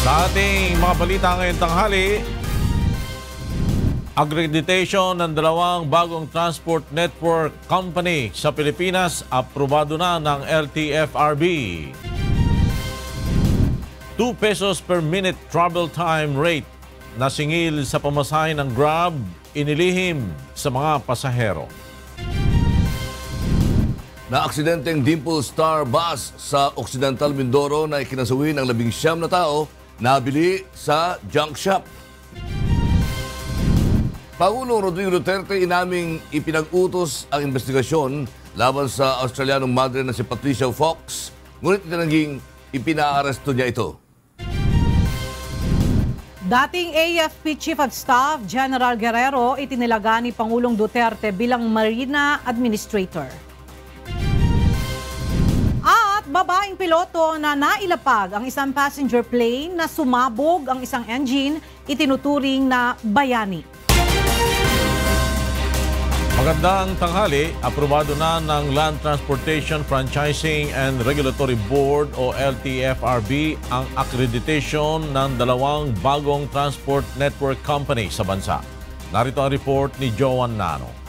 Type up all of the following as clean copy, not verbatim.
Sa ating mga balita ngayong tanghali, accreditation ng dalawang bagong transport network company sa Pilipinas aprobado na ng LTFRB. 2 pesos per minute travel time rate na singil sa pamasahe ng Grab inilihim sa mga pasahero. Na-aksidenteng Dimple Star Bus sa Occidental Mindoro na ikinasuwi ng 19 na tao nabili sa junk shop. Pangulong Rodrigo Duterte inaming ipinag-utos ang investigasyon laban sa Australianong madre na si Patricia Fox, ngunit itinangging ipinaaresto niya ito. Dating AFP Chief of Staff General Guerrero itinilaga ni Pangulong Duterte bilang Marina Administrator. At babaeng piloto na nailapag ang isang passenger plane na sumabog ang isang engine, itinuturing na bayani. Magandang tanghali, aprobado na ng Land Transportation Franchising and Regulatory Board o LTFRB ang accreditation ng dalawang bagong transport network company sa bansa. Narito ang report ni Joan Nano.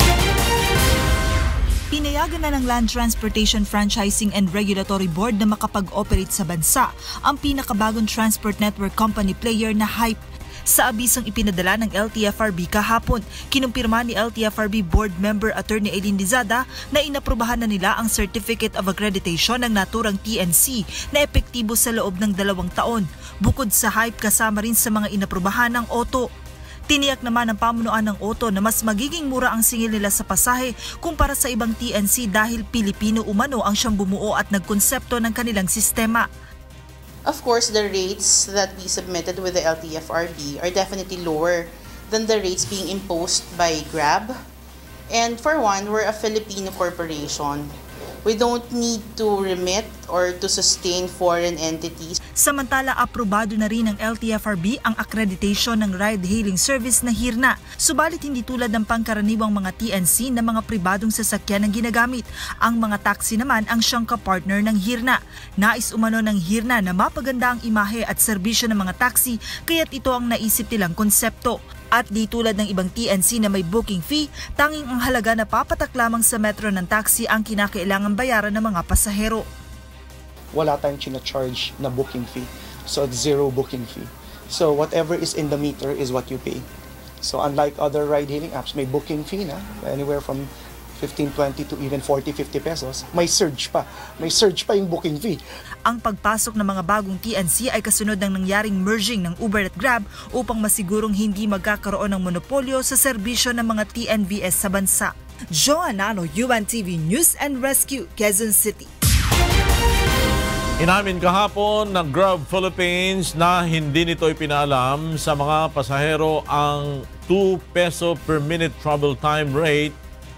Pinayagan na ng Land Transportation Franchising and Regulatory Board na makapag-operate sa bansa ang pinakabagong transport network company player na Hype. Sa abisang ipinadala ng LTFRB kahapon, kinumpirma ni LTFRB Board Member Attorney Eileen Lizada na inaprubahan na nila ang Certificate of Accreditation ng naturang TNC na epektibo sa loob ng 2 taon. Bukod sa Hype, kasama rin sa mga inaprubahan ng Otto. Tiniyak naman ng pamunuan ng Otto na mas magiging mura ang singil nila sa pasahe kumpara sa ibang TNC dahil Pilipino umano ang siyang bumuo at nagkonsepto ng kanilang sistema. Of course, the rates that we submitted with the LTFRB are definitely lower than the rates being imposed by Grab. And for one, we're a Filipino corporation. We don't need to remit or to sustain foreign entities. Samantala, aprobado na rin ng LTFRB ang accreditation ng ride-hailing service na Hirna. Subalit hindi tulad ng pangkaraniwang mga TNC na mga pribadong sasakyan ang ginagamit. Ang mga taxi naman ang siyang kapartner ng Hirna. Nais umano ng Hirna na mapaganda ang imahe at serbisyo ng mga taxi, kaya't ito ang naisip nilang konsepto. At di tulad ng ibang TNC na may booking fee, tanging ang halaga na papatak lamang sa metro ng taxi ang kinakailangang bayaran ng mga pasahero. Wala tayong charge na booking fee. So it's zero booking fee. So whatever is in the meter is what you pay. So unlike other ride-hailing apps, may booking fee na, anywhere from 15, 20 to even 40, 50 pesos. May surge pa. May surge pa yung booking fee. Ang pagpasok ng mga bagong TNC ay kasunod ng nangyaring merging ng Uber at Grab upang masigurong hindi magkakaroon ng monopolyo sa serbisyo ng mga TNVS sa bansa. Joan Nano, UNTV News and Rescue, Quezon City. Inamin kahapon ng Grab Philippines na hindi nito ipinaalam sa mga pasahero ang 2 peso per minute travel time rate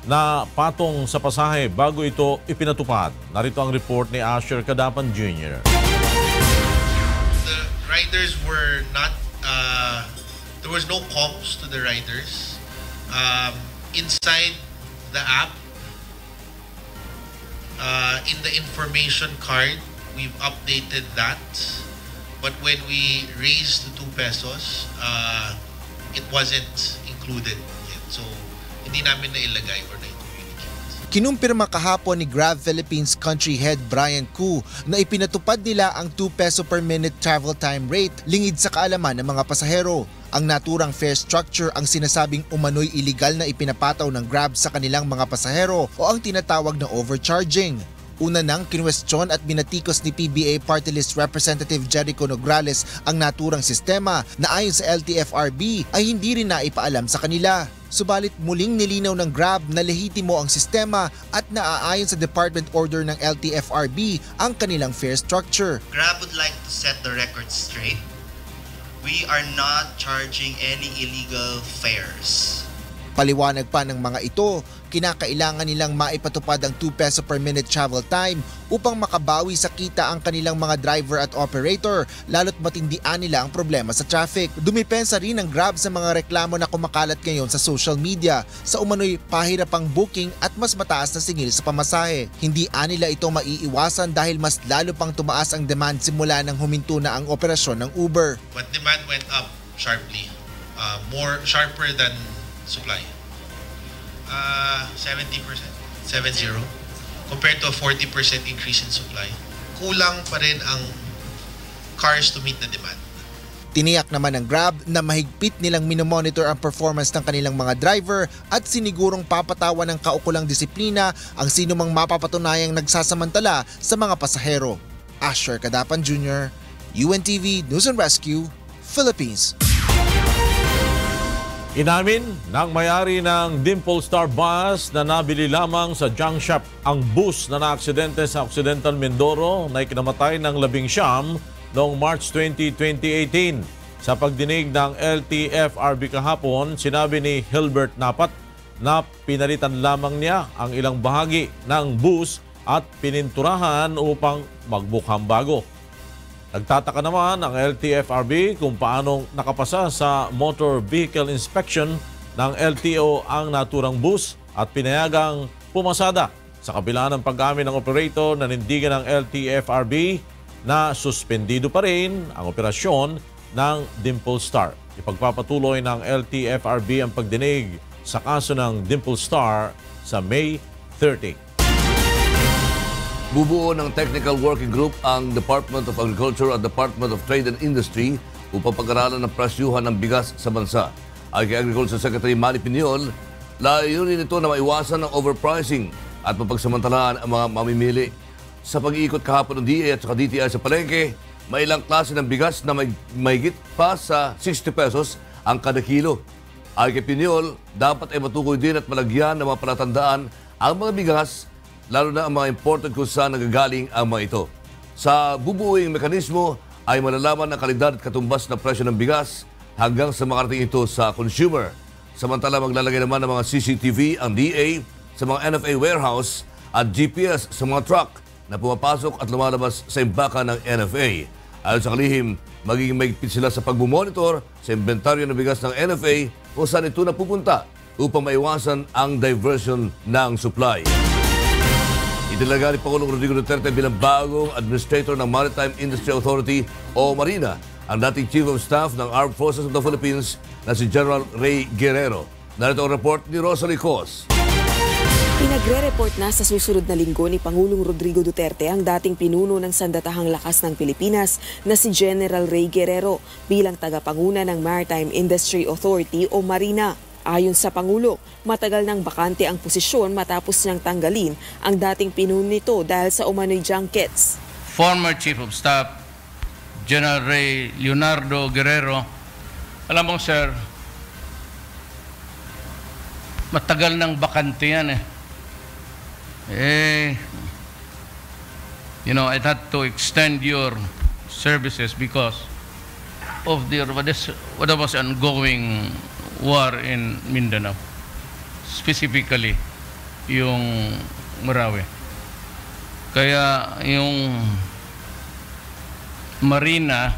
na patong sa pasahe bago ito ipinatupad. Narito ang report ni Asher Cadapan Jr. The riders were not, there was no comps to the riders. Inside the app, in the information card, we've updated that. But when we raised the 2 pesos, it wasn't included yet. So, hindi namin nailagay or na-communicate. Kinumpirma kahapon ni Grab Philippines Country Head Brian Koo na ipinatupad nila ang 2 peso per minute travel time rate lingid sa kaalaman ng mga pasahero. Ang naturang fare structure ang sinasabing umano'y iligal na ipinapataw ng Grab sa kanilang mga pasahero o ang tinatawag na overcharging. Una nang kinwestiyon at binatikos ni PBA Party List Representative Jericho Nograles ang naturang sistema na ayon sa LTFRB ay hindi rin naipaalam sa kanila. Subalit muling nilinaw ng Grab na lehitimo ang sistema at naaayon sa Department Order ng LTFRB ang kanilang fare structure. Grab would like to set the record straight. We are not charging any illegal fares. Paliwanag pa ng mga ito, kinakailangan nilang maipatupad ang 2 peso per minute travel time upang makabawi sa kita ang kanilang mga driver at operator, lalo't matindian nila ang problema sa traffic. Dumipensa rin ang Grab sa mga reklamo na kumakalat ngayon sa social media sa umano'y pahirapang booking at mas mataas na singil sa pamasahe. Hindi nila ito maiiwasan dahil mas lalo pang tumaas ang demand simula nang huminto na ang operasyon ng Uber. But demand went up sharply, sharper than supply. 70%, 70, compared to a 40% increase in supply. Kulang pa rin ang cars to meet the demand. Tiniyak naman ng Grab na mahigpit nilang minomonitor ang performance ng kanilang mga driver at sinigurong papatawan ng kaukulang disiplina ang sinumang mapapatunayang nagsasamantala sa mga pasahero. Asher Cadapan Jr., UNTV News and Rescue, Philippines. Inamin ng may-ari ng Dimple Star Bus na nabili lamang sa junk shop ang bus na naaksidente sa Occidental Mindoro na ikinamatay ng 19 noong March 20, 2018. Sa pagdinig ng LTFRB kahapon, sinabi ni Hilbert Napat na pinalitan lamang niya ang ilang bahagi ng bus at pininturahan upang magmukhang bago. Nagtataka naman ang LTFRB kung paanong nakapasa sa Motor Vehicle Inspection ng LTO ang naturang bus at pinayagang pumasada sa kabila ng pag-amin ng operator na nindigan ng LTFRB na suspendido pa rin ang operasyon ng Dimple Star. Ipagpapatuloy ng LTFRB ang pagdinig sa kaso ng Dimple Star sa May 30. Bubuo ng Technical Working Group ang Department of Agriculture at Department of Trade and Industry upang pag-aralan ng presyuhan ng bigas sa bansa. Ay kay Agriculture Secretary Manny Piñol, layunin nito na maiwasan ang overpricing at mapagsamantalahan ang mga mamimili. Sa pag-iikot kahapon ng DA at DTI sa palengke, may ilang klase ng bigas na may mahigit pa sa 60 pesos ang kada kilo. Ay kay Piñol, dapat ay matukoy din at malagyan ng mga palatandaan ang mga bigas, lalo na ang mga imported kung saan nagagaling ang mga ito. Sa bubuing mekanismo ay malalaman ang kalidad at katumbas na presyo ng bigas hanggang sa makarating ito sa consumer. Samantala maglalagay naman ng mga CCTV ang DA sa mga NFA warehouse at GPS sa mga truck na pumapasok at lumalabas sa imbakan ng NFA. Ayon sa kalihim, magiging mahigpit sila sa pagmumonitor sa inventaryo ng bigas ng NFA kung saan ito napupunta upang maiwasan ang diversion ng supply. Idalaga ni Pangulong Rodrigo Duterte bilang bagong Administrator ng Maritime Industry Authority o Marina ang dating Chief of Staff ng Armed Forces of the Philippines na si General Ray Guerrero. Narito ang report ni Rosalie Cos. Pinagre-report na sa susunod na linggo ni Pangulong Rodrigo Duterte ang dating pinuno ng Sandatahang Lakas ng Pilipinas na si General Ray Guerrero bilang tagapanguna ng Maritime Industry Authority o Marina. Ayon sa Pangulo, matagal nang bakante ang posisyon matapos niyang tanggalin ang dating pinuno nito dahil sa umano'y junkets. Former Chief of Staff, General Ray Leonardo Guerrero, alam mo sir, matagal nang bakante yan I had to extend your services because of what was ongoing war in Mindanao, specifically yung Marawi. Kaya yung Marina,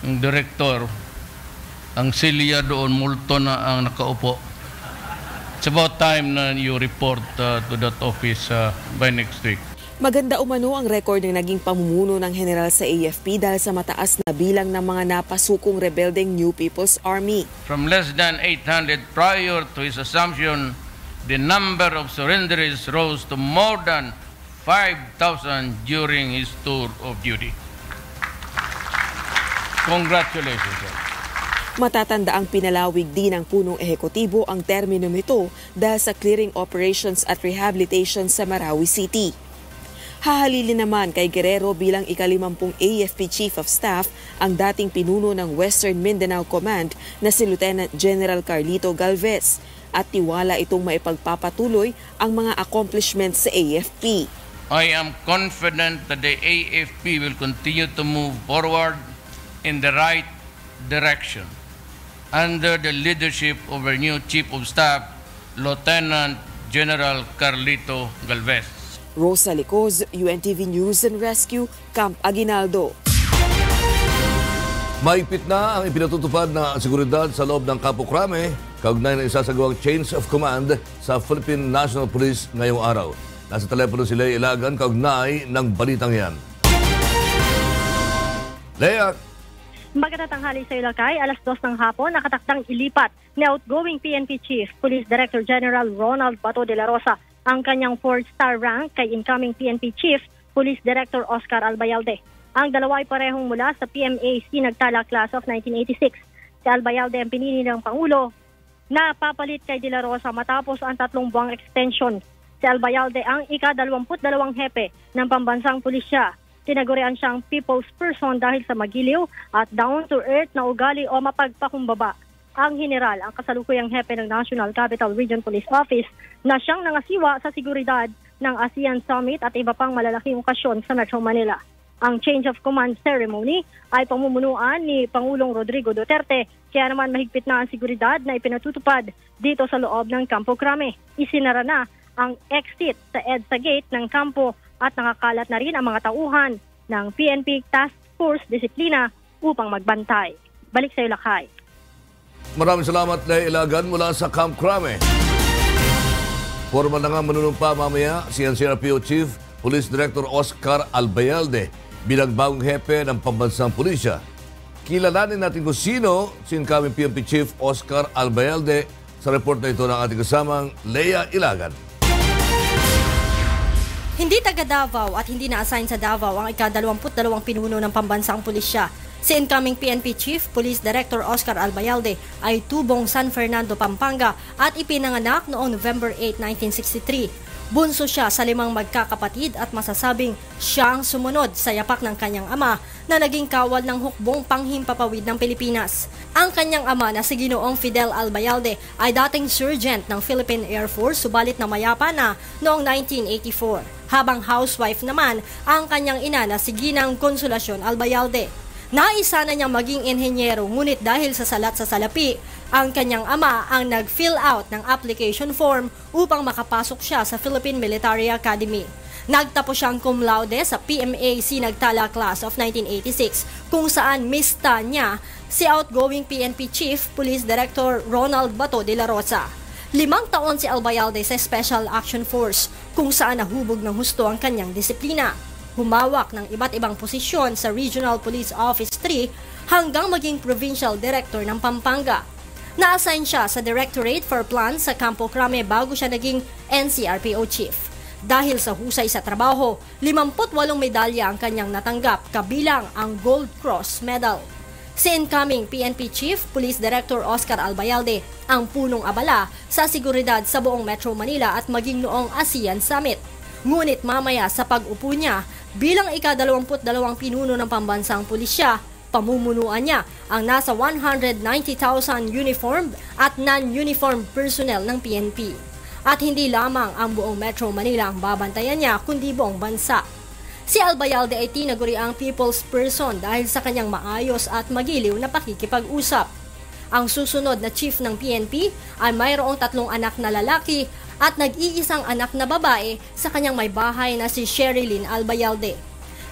yung director, ang silya doon, multo na ang nakaupo. It's about time na you report to that office by next week. Maganda umano ang record ng naging pamumuno ng general sa AFP dahil sa mataas na bilang ng mga napasukong rebeldeng New People's Army. From less than 800 prior to his assumption, the number of surrenderies rose to more than 5,000 during his tour of duty. Congratulations, sir. Matatanda ang pinalawig din ng punong ehekutibo ang termino nito dahil sa clearing operations at rehabilitation sa Marawi City. Hahalili naman kay Guerrero bilang ika-50 AFP Chief of Staff ang dating pinuno ng Western Mindanao Command na si Lieutenant General Carlito Galvez at tiwala itong maipagpapatuloy ang mga accomplishments sa AFP. I am confident that the AFP will continue to move forward in the right direction under the leadership of our new Chief of Staff, Lieutenant General Carlito Galvez. Rosa Licoz, UNTV News and Rescue, Camp Aguinaldo. Maigpit na ang ipinatutupad na seguridad sa loob ng Campo Crame kaugnay ng isasagawang change of command sa Philippine National Police ngayong araw. Nasa telepono si Lea Ilagan kaugnay ng balitang yan. Lea. Magandang tanghali sa Ilakay, alas 2 ng hapon, nakatakdang ilipat ni outgoing PNP Chief, Police Director General Ronald Bato de la Rosa ang kanyang 4-star rank kay incoming PNP Chief, Police Director Oscar Albayalde. Ang dalawa ay parehong mula sa PMAC Nagtala Class of 1986. Si Albayalde ang pinili ng Pangulo na papalit kay de la Rosa matapos ang 3 buwang extension. Si Albayalde ang ika-22 hepe ng pambansang pulisya. Tinagurian siyang people's person dahil sa magiliw at down-to-earth na ugali o mapagpakumbaba. Ang general, ang kasalukuyang hepe ng National Capital Region Police Office na siyang nangasiwa sa seguridad ng ASEAN Summit at iba pang malalaking okasyon sa Metro Manila. Ang change of command ceremony ay pamumunuan ni Pangulong Rodrigo Duterte, kaya naman mahigpit na ang seguridad na ipinatutupad dito sa loob ng Campo Crame. Isinara na ang exit sa EDSA Gate ng kampo at nakakalat na rin ang mga tauhan ng PNP Task Force Disiplina upang magbantay. Balik sa Ilakay. Maraming salamat, Lea Ilagan mula sa Camp Crame. Formal na nga manunumpa mamaya si NCRPO Chief Police Director Oscar Albayalde bilang bagong hepe ng pambansang pulisya. Kilalanin natin kung sino si incoming PNP Chief Oscar Albayalde sa report na ito ng ating kasamang Lea Ilagan. Hindi taga Davao at hindi na-assign sa Davao ang ika-22 pinuno ng pambansang pulisya. Si incoming PNP Chief Police Director Oscar Albayalde ay tubong San Fernando, Pampanga at ipinanganak noong November 8, 1963. Bunso siya sa 5 magkakapatid at masasabing siyang sumunod sa yapak ng kanyang ama na naging kawal ng hukbong panghimpapawid ng Pilipinas. Ang kanyang ama na si Ginoong Fidel Albayalde ay dating sergeant ng Philippine Air Force subalit na mayapa na noong 1984. Habang housewife naman ang kanyang ina na si Ginang Consolacion Albayalde. Naisa na niyang maging inhenyero ngunit dahil sa salat sa salapi, ang kanyang ama ang nag-fill out ng application form upang makapasok siya sa Philippine Military Academy. Nagtapos siyang cum laude sa PMAC Nagtala Class of 1986 kung saan mista niya si outgoing PNP Chief Police Director Ronald Bato de la Rosa. 5 taon si Albayalde sa Special Action Force kung saan nahubog ng husto ang kanyang disiplina. Humawak ng iba't ibang posisyon sa Regional Police Office 3 hanggang maging Provincial Director ng Pampanga. Na-assign siya sa Directorate for Plans sa Campo Crame bago siya naging NCRPO Chief. Dahil sa husay sa trabaho, 58 medalya ang kanyang natanggap kabilang ang Gold Cross Medal. Si incoming PNP Chief Police Director Oscar Albayalde ang punong abala sa seguridad sa buong Metro Manila at maging noong ASEAN Summit. Ngunit mamaya sa pag-upo niya bilang ika-22 pinuno ng pambansang pulisya, pamumunuan niya ang nasa 190,000 uniformed at non-uniformed personnel ng PNP. At hindi lamang ang buong Metro Manila ang babantayan niya kundi buong bansa. Si Albayalde ay tinaguri ang people's person dahil sa kanyang maayos at magiliw na pakikipag-usap. Ang susunod na chief ng PNP ay mayroong 3 anak na lalaki at nag-iisang anak na babae sa kanyang may bahay na si Sherilyn Albayalde.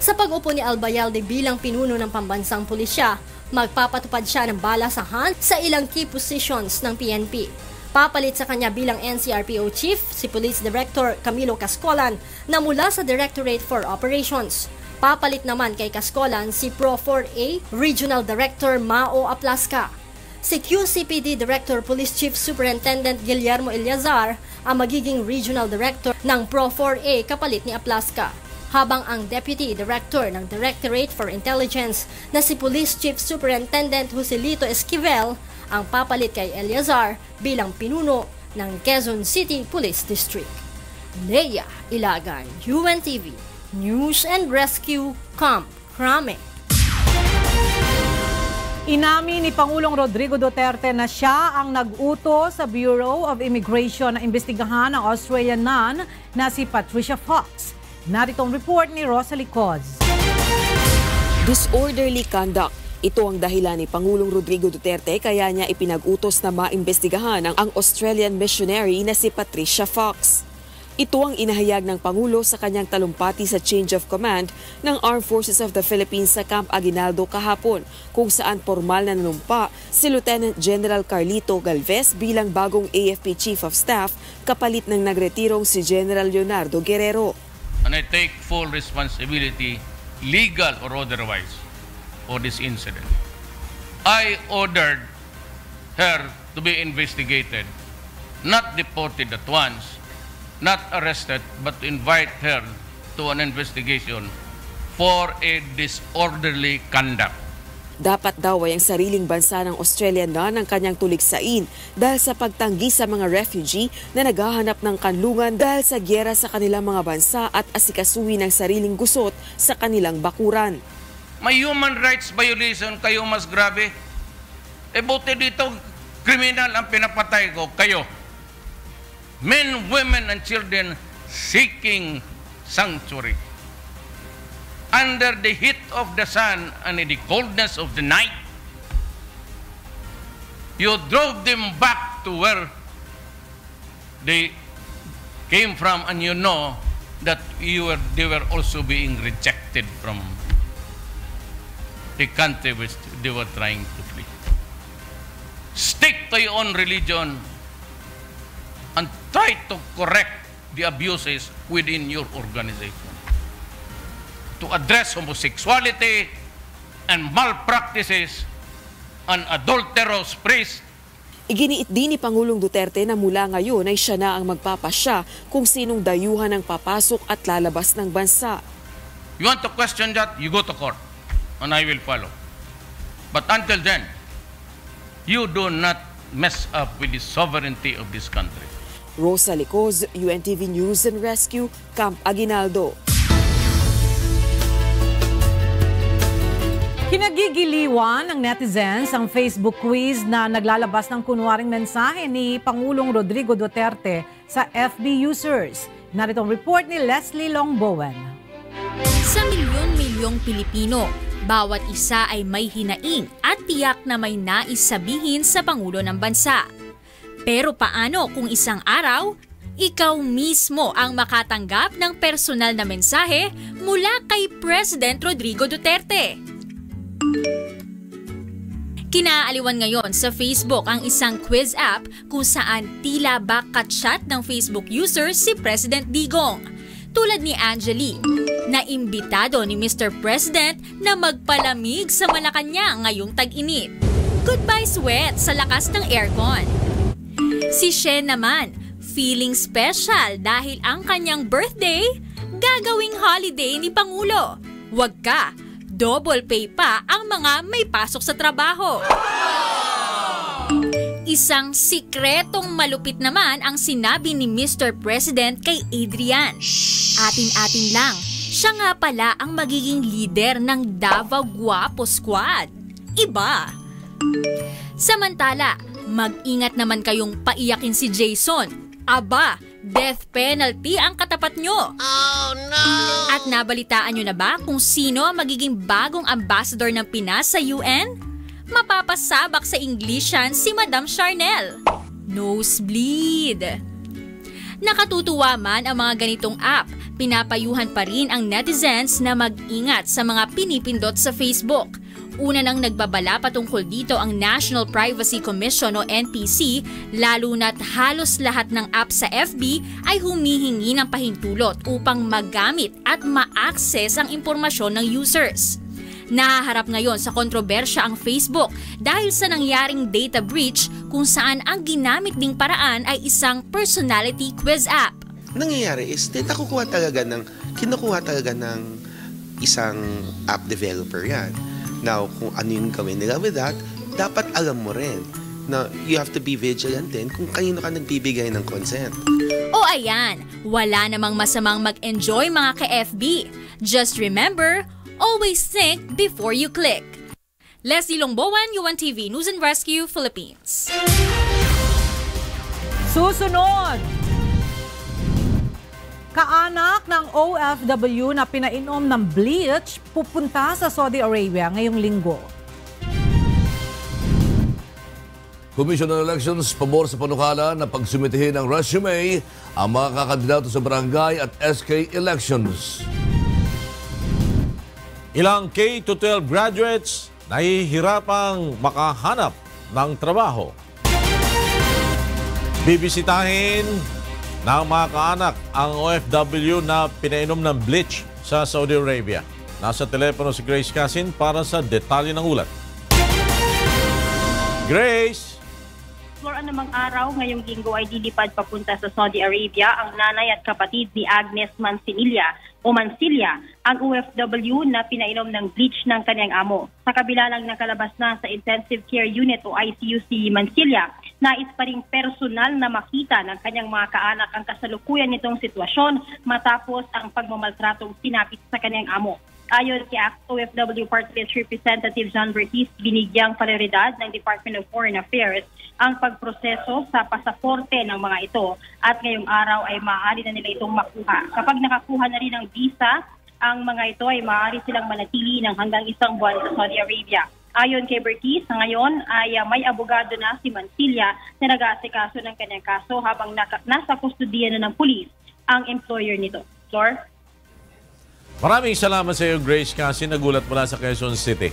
Sa pag-upo ni Albayalde bilang pinuno ng pambansang pulisya, magpapatupad siya ng balasahan sa ilang key positions ng PNP. Papalit sa kanya bilang NCRPO Chief si Police Director Camilo Cascolan na mula sa Directorate for Operations. Papalit naman kay Cascolan si Pro 4A Regional Director Mao Aplasca. Si QCPD Director Police Chief Superintendent Guillermo Eliazar ang magiging Regional Director ng Pro 4A kapalit ni Aplasca. Habang ang Deputy Director ng Directorate for Intelligence na si Police Chief Superintendent Joselito Esquivel ang papalit kay Eliazar bilang pinuno ng Quezon City Police District. Lea Ilagan, UNTV, News and Rescue, Camp Crame. Inamin ni Pangulong Rodrigo Duterte na siya ang nag-utos sa Bureau of Immigration na imbestigahan ang Australian nun na si Patricia Fox. Narito ang report ni Rosa Licoz. Disorderly conduct, Ito ang dahilan ni Pangulong Rodrigo Duterte kaya niya ipinag-utos na maimbestigahan ang Australian missionary na si Patricia Fox. Ito ang inahayag ng Pangulo sa kanyang talumpati sa change of command ng Armed Forces of the Philippines sa Camp Aguinaldo kahapon, kung saan formal na nanumpa si Lieutenant General Carlito Galvez bilang bagong AFP Chief of Staff kapalit ng nagretirong si General Leonardo Guerrero. And I take full responsibility, legal or otherwise, for this incident. I ordered her to be investigated, not deported at once, not arrested, but to invite her to an investigation for a disorderly conduct. Dapat daw ay ang sariling bansa ng Australia na ng kanyang tuligsain dahil sa pagtanggi sa mga refugee na naghahanap ng kanlungan dahil sa gyera sa kanilang mga bansa at asikasuhin ang sariling gusot sa kanilang bakuran. May human rights violation kayo mas grabe. Buti dito, kriminal ang pinapatay ko, kayo. Men, women, and children seeking sanctuary. Under the heat of the sun and in the coldness of the night, you drove them back to where they came from, and you know that they were also being rejected from the country which they were trying to flee. Stick to your own religion and try to correct the abuses within your organization. To address homosexuality and malpractices and adulterous priests. Iginiit din ni Pangulong Duterte na mula ngayon ay siya na ang magpapasya kung sinong dayuhan ang papasok at lalabas ng bansa. You want to question that? You go to court and I will follow. But until then, you do not mess up with the sovereignty of this country. Rosa Licoz, UNTV News and Rescue, Camp Aguinaldo. Kinagigiliwan ng netizens ang Facebook quiz na naglalabas ng kunwaring mensahe ni Pangulong Rodrigo Duterte sa FB users. Narito ang report ni Leslie Longbowen. Sa milyon-milyong Pilipino, bawat isa ay may hinaing at tiyak na may nais sabihin sa Pangulo ng Bansa. Pero paano kung isang araw, ikaw mismo ang makatanggap ng personal na mensahe mula kay President Rodrigo Duterte? Kinaaliwan ngayon sa Facebook ang isang quiz app kung saan tila ba katchat ng Facebook user si President Digong. Tulad ni Angeli, na imbitado ni Mr. President na magpalamig sa Malacanang ngayong tag-init. Goodbye sweat sa lakas ng aircon. Si Shen naman, feeling special dahil ang kanyang birthday, gagawing holiday ni Pangulo. Wag ka, double pay pa ang mga may pasok sa trabaho. Isang sikretong malupit naman ang sinabi ni Mr. President kay Adrian. Atin-atin lang, siya nga pala ang magiging leader ng Davao Guapo Squad. Iba! Samantala, mag-ingat naman kayong paiyakin si Jason. Aba, death penalty ang katapat nyo. Oh no! At nabalitaan nyo na ba kung sino ang magiging bagong ambassador ng Pinas sa UN? Mapapasabak sa Englishan si Madam Charnel. Nosebleed. Nakatutuwa man ang mga ganitong app, pinapayuhan pa rin ang netizens na mag-ingat sa mga pinipindot sa Facebook. Una nang nagbabala patungkol dito ang National Privacy Commission o NPC, lalo na't halos lahat ng app sa FB ay humihingi ng pahintulot upang magamit at ma-access ang impormasyon ng users. Nahaharap ngayon sa kontrobersya ang Facebook dahil sa nangyaring data breach kung saan ang ginamit ding paraan ay isang personality quiz app. Nangyayari is kinukuha talaga ng isang app developer yan. Now, kung ano yung gawin nila with that, dapat alam mo rin na you have to be vigilant din kung kanino ka nagbibigay ng consent. O ayan, wala namang masamang mag-enjoy mga ka-FB. Just remember, always think before you click. Leslie Longbowen, UNTV News and Rescue, Philippines. Susunod! Kaanak ng OFW na pinainom ng bleach pupunta sa Saudi Arabia ngayong linggo. Commission on Elections pabor sa panukala na pagsumitihin ng resume ang mga kakandidato sa barangay at SK elections. Ilang K-12 graduates nahihirapang makahanap ng trabaho. Bibisitahin ng mga kaanak ang OFW na pinainom ng bleach sa Saudi Arabia. Nasa telepono si Grace Casin para sa detalye ng ulat. Grace! Namang araw ngayong linggo ay dilipad papunta sa Saudi Arabia ang nanay at kapatid ni Agnes Mansilla, ang OFW na pinainom ng bleach ng kanyang amo. Sa kabila lang nakalabas na sa Intensive Care Unit o ICU si Mansilla, nais pa ring personal na makita ng kanyang mga kaanak ang kasalukuyan nitong sitwasyon matapos ang pagmamaltratong sinapit sa kanyang amo. Ayon kay OFW Party List Representative John Bertis, binigyang prioridad ng Department of Foreign Affairs ang pagproseso sa pasaporte ng mga ito at ngayong araw ay maaari na nila itong makuha. Kapag nakakuha na rin ng visa, ang mga ito ay maaari silang manatili ng hanggang 1 buwan sa Saudi Arabia. Ayon kay Bertis, ngayon ay may abogado na si Mansilla na nag-aasikaso ng kanyang kaso habang nasa kustudiya na ng pulis ang employer nito. Flor? Maraming salamat sa iyo, Grace Casin. Nagulat mula sa Quezon City.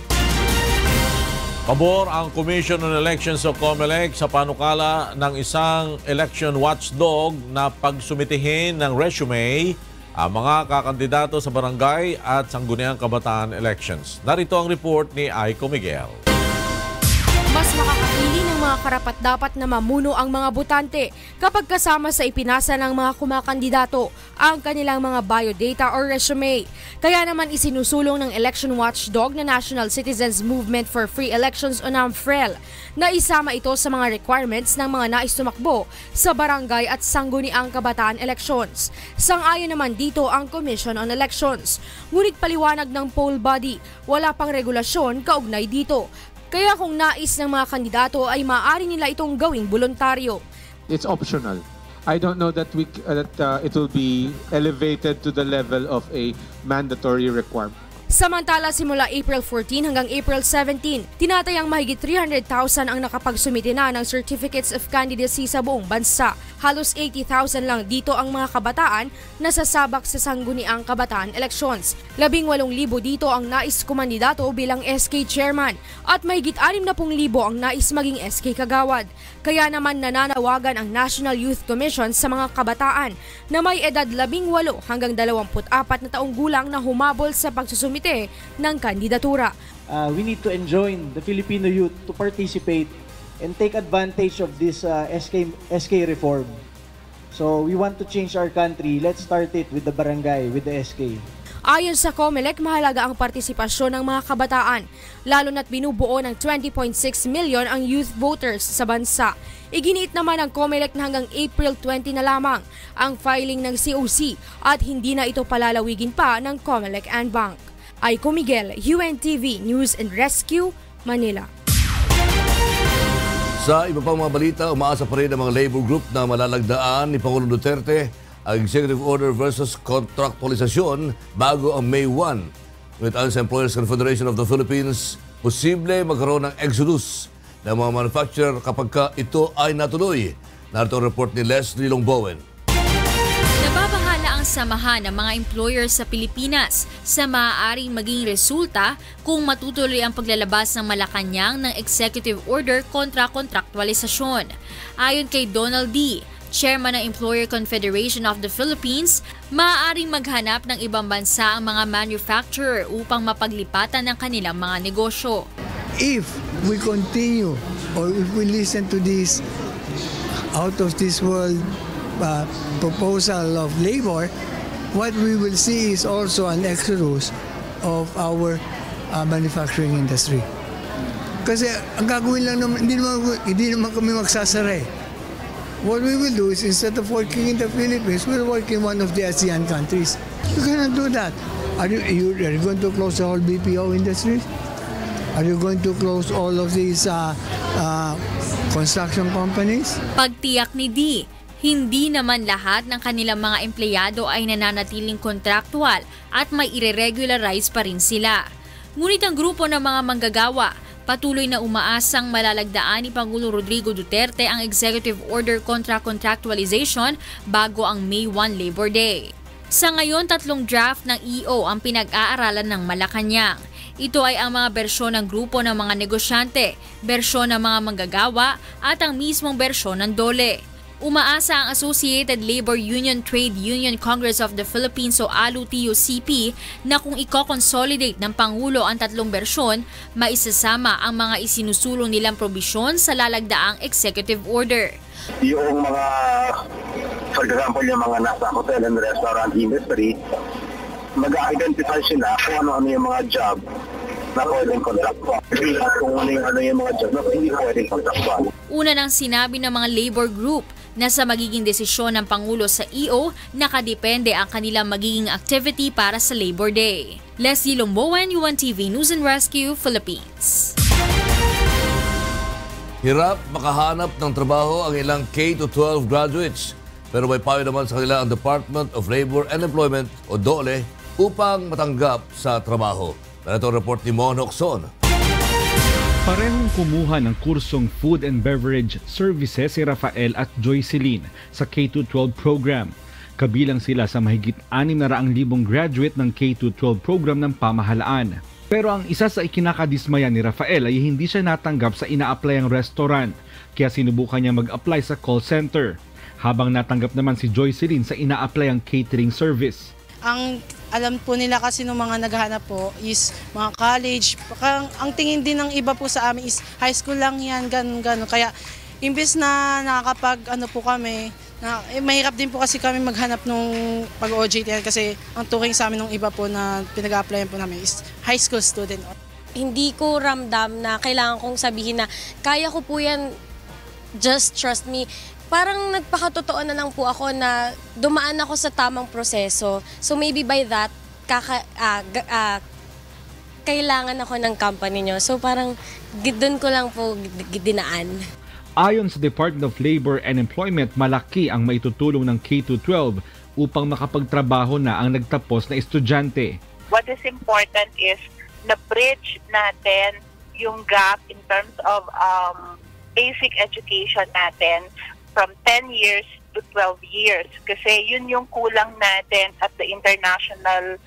Pabor ang Commission on Elections o COMELEC sa panukala ng isang election watchdog na pagsumitihin ng resume ang mga kakandidato sa barangay at sangguniang kabataan elections. Narito ang report ni Aiko Miguel. Mas makakapili ng mga karapat-dapat na mamuno ang mga botante kapag kasama sa ipinasa ng mga kumakandidato ang kanilang mga biodata or resume. Kaya naman isinusulong ng election watchdog na National Citizens Movement for Free Elections o NAMFREL na isama ito sa mga requirements ng mga nais tumakbo sa barangay at sangguniang kabataan elections. Sang-ayon naman dito ang Commission on Elections. Ngunit paliwanag ng poll body, wala pang regulasyon kaugnay dito. Kaya kung nais ng mga kandidato ay maaari nila itong gawing voluntaryo. It's optional. I don't know that it will be elevated to the level of a mandatory requirement. Samantala, simula April 14 hanggang April 17, tinatayang mahigit 300,000 ang nakapagsumite na ng Certificates of Candidacy sa buong bansa. Halos 80,000 lang dito ang mga kabataan na sasabak sa sangguniang kabataan elections. 18,000 dito ang nais kumandidato bilang SK chairman at mahigit 60,000 ang nais maging SK kagawad. Kaya naman nananawagan ang National Youth Commission sa mga kabataan na may edad 18 hanggang 24 na taong gulang na humabol sa pagsusumite ng kandidatura. We need to enjoin the Filipino youth to participate and take advantage of this SK reform. So we want to change our country. Let's start it with the barangay, with the SK. Ayon sa COMELEC, mahalaga ang partisipasyon ng mga kabataan, lalo na't binubuo ng 20.6 million ang youth voters sa bansa. Iginiit naman ng COMELEC na hanggang April 20 na lamang ang filing ng COC at hindi na ito palalawigin pa ng COMELEC and Bank. Aiko Miguel, UNTV News and Rescue, Manila. Sa iba pang mga balita, umaasa pa rin ang mga labor group na malalagdaan ni Pangulong Duterte ang Executive Order versus Contractualisasyon bago ang May 1. With Alliance Employers Confederation of the Philippines, posible magkaroon ng exodus ng mga manufacturer kapag ito ay natuloy. Narito ang report ni Leslie Longbowen. Nababahala ang samahan ng mga employers sa Pilipinas sa maaaring maging resulta kung matutuloy ang paglalabas ng Malacanang ng Executive Order kontra kontraktualisasyon. Ayon kay Donald D., Chairman ng Employer Confederation of the Philippines, maaaring maghanap ng ibang bansa ang mga manufacturer upang mapaglipatan ng kanilang mga negosyo. If we continue or if we listen to this out of this world proposal of labor, what we will see is also an exodus of our manufacturing industry. Kasi ang gagawin lang naman, hindi naman kami magsasara eh. What we will do is instead of working in the Philippines, we'll work in one of the ASEAN countries. You cannot do that. Are you going to close the whole BPO industry? Are you going to close all of these construction companies? Pagtiyak ni D, hindi naman lahat ng kanilang mga empleyado ay nananatiling kontraktual at may ire-regularize pa rin sila. Ngunit ang grupo ng mga manggagawa, Patuloy na umaasang malalagdaan ni Pangulong Rodrigo Duterte ang Executive Order kontra contractualization bago ang May 1 Labor Day. Sa ngayon, 3 draft ng EO ang pinag-aaralan ng Malacanang. Ito ay ang mga bersyon ng grupo ng mga negosyante, bersyon ng mga manggagawa at ang mismong bersyon ng DOLE. Umaasa ang Associated Labor Union Trade Union Congress of the Philippines o ALU-TUCP na kung i-consolidate ng Pangulo ang 3 bersyon, maisasama ang mga isinusulong nilang probisyon sa lalagdaang executive order. Yung mga, for example, yung mga nasa hotel and restaurant industry, mag-identify sila kung ano-ano yung mga job na pwedeng contractual. Kung ano yung mga job na hindi pwedeng contractual. Una nang sinabi ng mga labor group na sa magiging desisyon ng Pangulo sa EO, nakadepende ang kanilang magiging activity para sa Labor Day. Leslie Lomboan, UNTV News and Rescue, Philippines. Hirap makahanap ng trabaho ang ilang K-12 graduates. Pero may payo naman sa kanila ang Department of Labor and Employment o DOLE upang matanggap sa trabaho. Narito ang report ni Mon Hocson. Parehong kumuha ng kursong Food and Beverage Services si Rafael at Joycelyn sa K-12 program. Kabilang sila sa mahigit 600,000 graduate ng K-12 program ng pamahalaan. Pero ang isa sa ikinakadismaya ni Rafael ay hindi siya natanggap sa ina-applyang restaurant, kaya sinubukan niya mag-apply sa call center. Habang natanggap naman si Joycelyn sa ina-applyang catering service. Ang alam po nila kasi ng mga naghahanap po is mga college. Ang tingin din ng iba po sa amin is high school lang yan, ganun. Kaya imbes na nakakapag po kami, mahirap din po kasi kami maghanap nung pag-OJT yan kasi ang turing sa amin ng iba po na pinag-applyan po namin is high school student. Hindi ko ramdam na kailangan kong sabihin na kaya ko po yan, just trust me. Parang nagpakatotoo na lang po ako na dumaan ako sa tamang proseso. So maybe by that, kailangan ako ng company nyo. So parang doon ko lang po dinaan. Ayon sa Department of Labor and Employment, malaki ang maitutulong ng K-12 upang makapagtrabaho na ang nagtapos na estudyante. What is important is na-bridge natin yung gap in terms of basic education natin from 10 years to 12 years. Kasi yun yung kulang natin at the international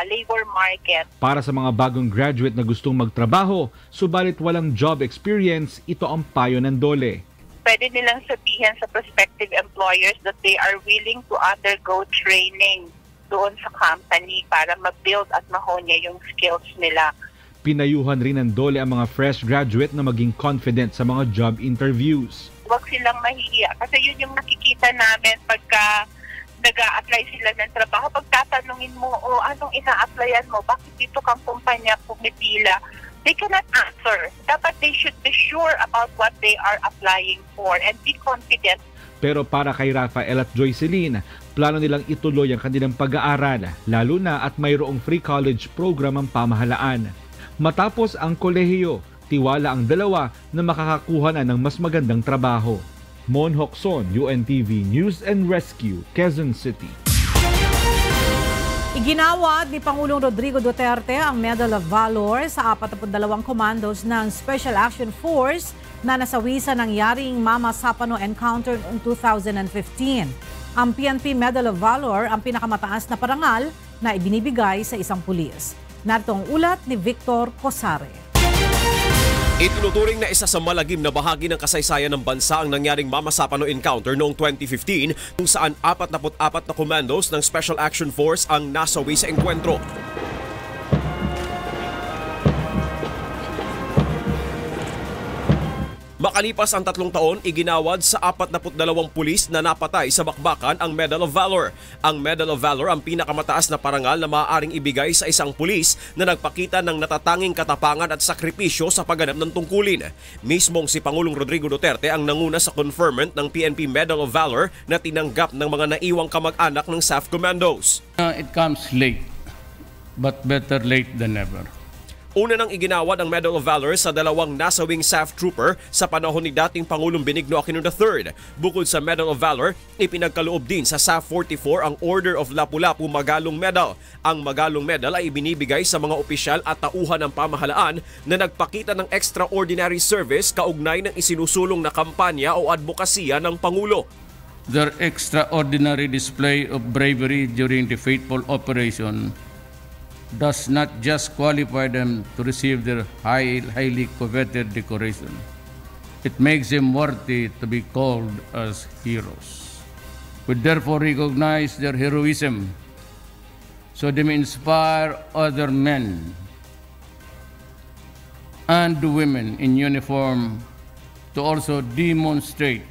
labor market. Para sa mga bagong graduate na gustong magtrabaho, subalit walang job experience, ito ang payo ng DOLE. Pwede nilang sabihin sa prospective employers that they are willing to undergo training doon sa company para ma-build at ma-hone yung skills nila. Pinayuhan rin ng DOLE ang mga fresh graduate na maging confident sa mga job interviews. Huwag silang mahihiya kasi yun yung nakikita namin pagka nag-a-apply sila ng trabaho. Pag tatanungin mo, anong ina-applyan mo? Bakit dito kang kumpanya pumipila? They cannot answer. Dapat they should be sure about what they are applying for and be confident. Pero para kay Rafael at Joycelyn, plano nilang ituloy ang kanilang pag-aaral, lalo na at mayroong free college program ang pamahalaan. Matapos ang kolehiyo, tiwala ang dalawa na makakakuha na ng mas magandang trabaho. Mon Hocson, UNTV News and Rescue, Quezon City. Iginawad ni Pangulong Rodrigo Duterte ang Medal of Valor sa 42 commandos ng Special Action Force na nasawi sa nangyaring Mama Sapano encounter noong 2015. Ang PNP Medal of Valor ang pinakamataas na parangal na ibinibigay sa isang pulis. Narito ang ulat ni Victor Cosare. Itinuturing na isa sa malagim na bahagi ng kasaysayan ng bansa ang nangyaring Mama Sapano encounter noong 2015 kung saan 44 na commandos ng Special Action Force ang nasawi sa engkwentro. Makalipas ang 3 taon, iginawad sa 42 pulis na napatay sa bakbakan ang Medal of Valor. Ang Medal of Valor ang pinakamataas na parangal na maaaring ibigay sa isang pulis na nagpakita ng natatanging katapangan at sakripisyo sa pagganap ng tungkulin. Mismong si Pangulong Rodrigo Duterte ang nanguna sa conferment ng PNP Medal of Valor na tinanggap ng mga naiwang kamag-anak ng SAF Commandos. It comes late, but better late than never. Una nang iginawad ang Medal of Valor sa dalawang nasawing SAF trooper sa panahon ni dating Pangulong Benigno Aquino III. Bukod sa Medal of Valor, ipinagkaloob din sa SAF 44 ang Order of Lapu-Lapu Magalong Medal. Ang Magalong Medal ay ibinibigay sa mga opisyal at tauhan ng pamahalaan na nagpakita ng extraordinary service kaugnay ng isinusulong na kampanya o advokasya ng Pangulo. Their extraordinary display of bravery during the fateful operation does not just qualify them to receive their highly coveted decoration. It makes them worthy to be called as heroes. We therefore recognize their heroism so they may inspire other men and women in uniform to also demonstrate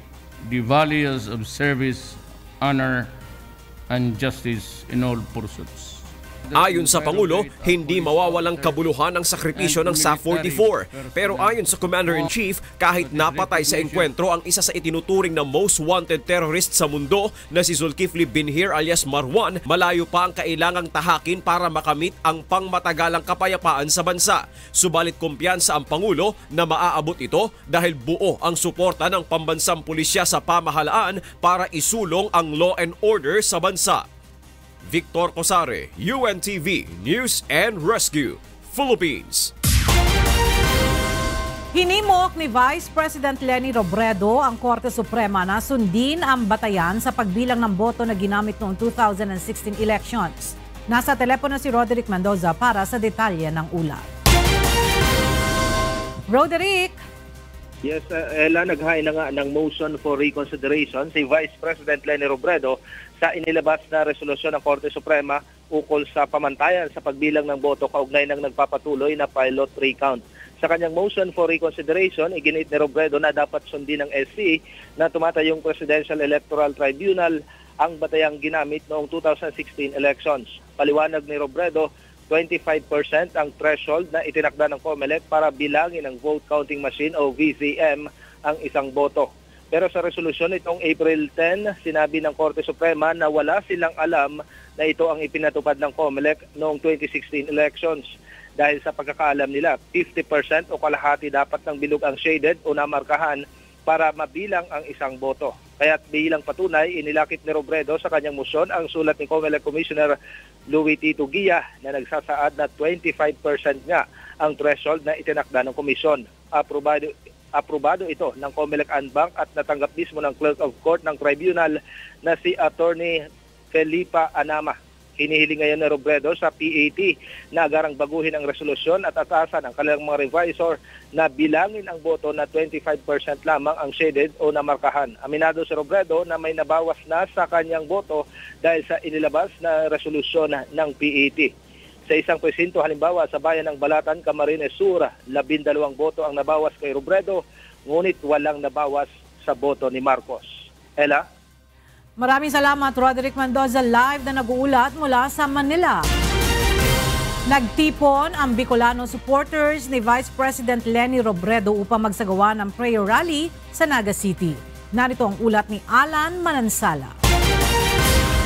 the values of service, honor, and justice in all pursuits. Ayon sa Pangulo, hindi mawawalang kabuluhan ang sakripisyo ng SAF 44. Pero ayon sa Commander-in-Chief, kahit napatay sa engkwentro ang isa sa itinuturing na most wanted terrorist sa mundo na si Zulkifli Binhir alias Marwan, malayo pa ang kailangang tahakin para makamit ang pangmatagalang kapayapaan sa bansa. Subalit kumpiyansa ang Pangulo na maaabot ito dahil buo ang suporta ng pambansang pulisya sa pamahalaan para isulong ang law and order sa bansa. Victor Cosare, UNTV News and Rescue, Philippines. Hinimok ni Vice President Leni Robredo ang Korte Suprema na sundin ang batayan sa pagbilang ng boto na ginamit noong 2016 elections. Nasa telepono si Roderick Mendoza para sa detalye ng ulat. Roderick! Yes, Ella, naghain na nga ng motion for reconsideration si Vice President Leni Robredo sa inilabas na resolusyon ng Korte Suprema ukol sa pamantayan sa pagbilang ng boto kaugnay ng nagpapatuloy na pilot recount. Sa kanyang motion for reconsideration, iginit ni Robredo na dapat sundin ng SC na tumatayong Presidential Electoral Tribunal ang batayang ginamit noong 2016 elections. Paliwanag ni Robredo, 25% ang threshold na itinakda ng COMELEC para bilangin ng vote counting machine o VCM ang isang boto. Pero sa resolusyon itong April 10, sinabi ng Korte Suprema na wala silang alam na ito ang ipinatupad ng COMELEC noong 2016 elections. Dahil sa pagkakaalam nila, 50% o kalahati dapat ng bilog ang shaded o namarkahan para mabilang ang isang boto. Kaya't bilang patunay, inilakip ni Robredo sa kanyang motion ang sulat ni COMELEC Commissioner Louis Tito Guia na nagsasaad na 25% nga ang threshold na itinakda ng komisyon. Aprobado ito ng COMELEC Anbank at natanggap mismo ng Clerk of Court ng Tribunal na si Attorney Felipa Anama. Hinihiling ngayon ni Robredo sa PAT na agarang baguhin ang resolusyon at atasan ang kanilang mga revisor na bilangin ang boto na 25% lamang ang shaded o namarkahan. Aminado si Robredo na may nabawas na sa kanyang boto dahil sa inilabas na resolusyon ng PAT. Sa isang presinto halimbawa sa bayan ng Balatan, Camarines Sur, 12 boto ang nabawas kay Robredo, ngunit walang nabawas sa boto ni Marcos. Ella? Maraming salamat, Roderick Mendoza, live na nag-uulat mula sa Manila. Nagtipon ang Bicolano supporters ni Vice President Leni Robredo upang magsagawa ng prayer rally sa Naga City. Narito ang ulat ni Alan Manansala.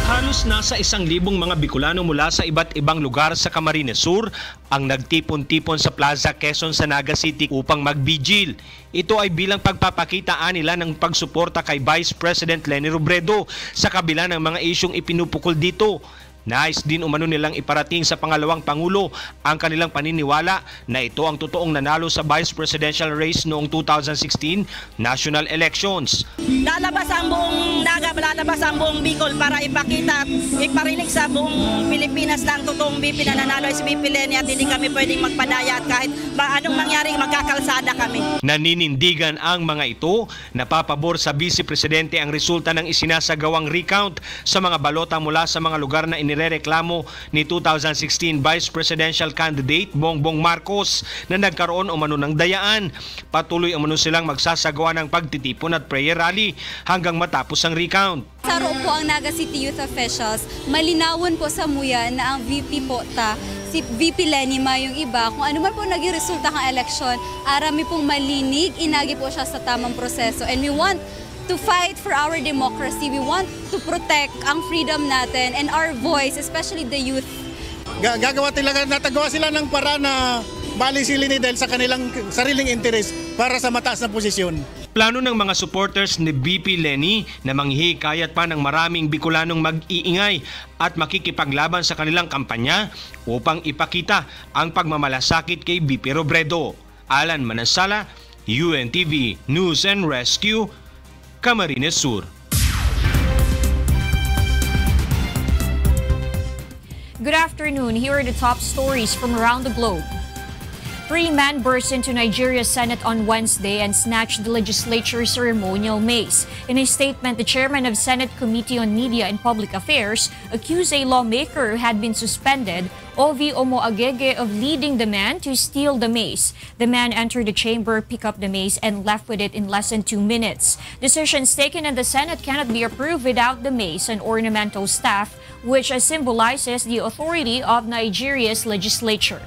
Halos nasa 1,000 mga Bicolano mula sa iba't ibang lugar sa Camarines Sur ang nagtipon-tipon sa Plaza Quezon sa Naga City upang mag-vigil. Ito ay bilang pagpapakitaan nila ng pagsuporta kay Vice President Leni Robredo sa kabila ng mga isyong ipinupukol dito. Nais din umano nilang iparating sa pangalawang Pangulo ang kanilang paniniwala na ito ang totoong nanalo sa Vice Presidential race noong 2016 national elections. Lalabas ang buong Naga, lalabas ang buong Bicol para ipakita, iparinig sa buong Pilipinas na ang totoong BP na nanalo ay si BP Leni at hindi kami pwedeng magpadaya at kahit anong mangyaring magkakalsada kami. Naninindigan ang mga ito na papabor sa Vice Presidente ang resulta ng isinasagawang recount sa mga balota mula sa mga lugar na inirereklamo ni 2016 Vice Presidential candidate Bongbong Marcos na nagkaroon umano ng dayaan. Patuloy umano silang magsasagawa ng pagtitipon at prayer rally hanggang matapos ang recount. Saro po ang Naga City Youth Officials, malinawon po sa muyan na ang VP po si VP Leni yung iba, kung ano man po naging resulta ng eleksyon, arami pong malinig, inagi po siya sa tamang proseso. And we want to fight for our democracy. We want to protect ang freedom natin and our voice, especially the youth. Gagawa talaga, natagawa sila ng para na balisilin dahil sa kanilang sariling interes para sa mataas na posisyon. Plano ng mga supporters ni VP Leni na manghihikayat pa ng maraming Bicolanong mag-iingay at makikipaglaban sa kanilang kampanya upang ipakita ang pagmamalasakit kay VP Robredo. Alan Manansala, UNTV News and Rescue, Camarines Sur. Good afternoon. Here are the top stories from around the globe. 3 men burst into Nigeria's Senate on Wednesday and snatched the legislature's ceremonial mace. In a statement, the chairman of Senate Committee on Media and Public Affairs accused a lawmaker who had been suspended, Ovi Omoagege, of leading the man to steal the mace. The man entered the chamber, picked up the mace, and left with it in less than 2 minutes. Decisions taken in the Senate cannot be approved without the mace and ornamental staff, which symbolizes the authority of Nigeria's legislature.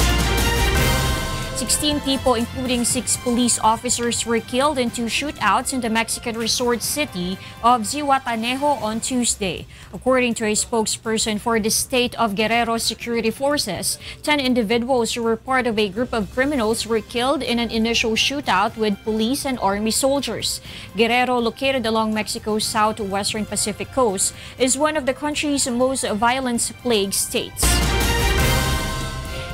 16 people, including 6 police officers, were killed in 2 shootouts in the Mexican resort city of Zihuatanejo on Tuesday. According to a spokesperson for the state of Guerrero Security Forces, 10 individuals who were part of a group of criminals were killed in an initial shootout with police and army soldiers. Guerrero, located along Mexico's southwestern Pacific coast, is one of the country's most violence-plagued states.